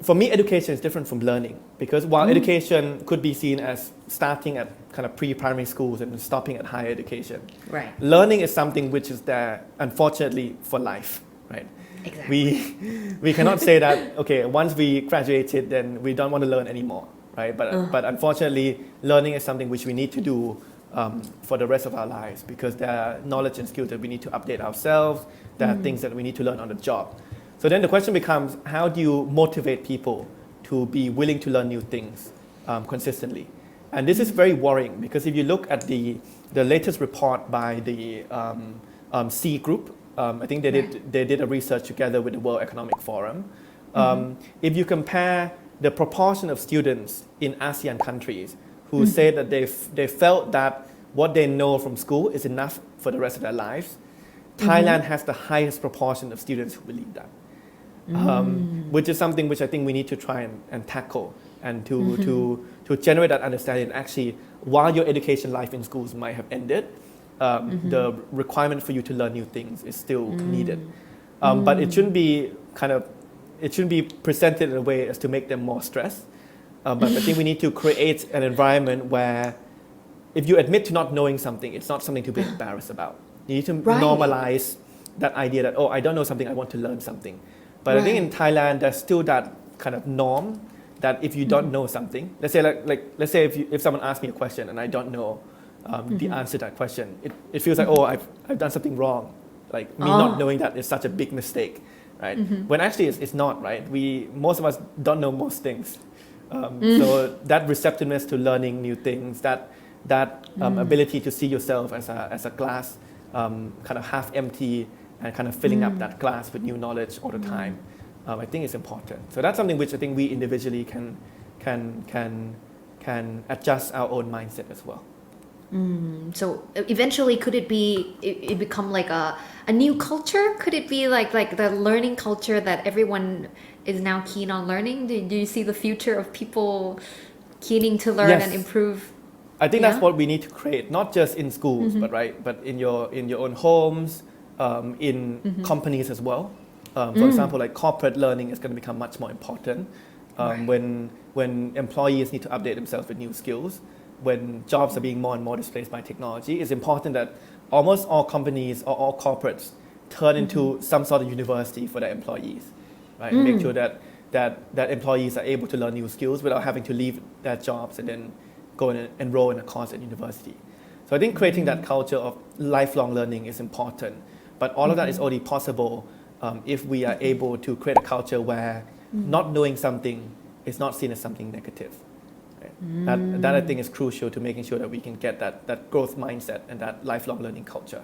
For me, education is different from learning because while education could be seen as starting at kind of pre-primary schools and stopping at higher education, Right. learning is something which is there, unfortunately, for life, right? Exactly. We cannot say that, okay, once we graduated, then we don't want to learn anymore, right? But unfortunately, learning is something which we need to do for the rest of our lives because there are knowledge and skills that we need to update ourselves. There are things that we need to learn on the job. So then the question becomes, how do you motivate people to be willing to learn new things consistently? And this is very worrying because if you look at the latest report by the C group, I think they did a research together with the World Economic Forum. If you compare the proportion of students in ASEAN countries who say that they felt that what they know from school is enough for the rest of their lives, Thailand has the highest proportion of students who believe that. Which is something which I think we need to try and tackle and to generate that understanding. Actually, while your education life in schools might have ended, the requirement for you to learn new things is still needed. But it shouldn't be presented in a way as to make them more stressed. But I think we need to create an environment where if you admit to not knowing something, it's not something to be embarrassed about. You need to normalize that idea that, oh, I don't know something, I want to learn something. But I think in Thailand, there's still that kind of norm that if you don't know something, let's say if someone asks me a question and I don't know the answer to that question, it feels like, oh, I've done something wrong. Like me not knowing that is such a big mistake, right? When actually it's not, right? Most of us don't know most things. So that receptiveness to learning new things, that ability to see yourself as a glass kind of half empty and kind of filling up that glass with new knowledge all the time, I think is important. So that's something which I think we individually can adjust our own mindset as well. So eventually, could it become like a new culture? Could it be like the learning culture that everyone is now keen on learning? Do you see the future of people keening to learn and improve? I think that's what we need to create, not just in schools, but in your own homes, in companies as well. For example, like corporate learning is going to become much more important when employees need to update themselves with new skills. When jobs are being more and more displaced by technology, it's important that almost all companies or all corporates turn into some sort of university for their employees, right? Make sure that employees are able to learn new skills without having to leave their jobs and then go and enroll in a course at university. So I think creating that culture of lifelong learning is important, but all of that is only possible if we are able to create a culture where not knowing something is not seen as something negative. That I think is crucial to making sure that we can get that growth mindset and that lifelong learning culture.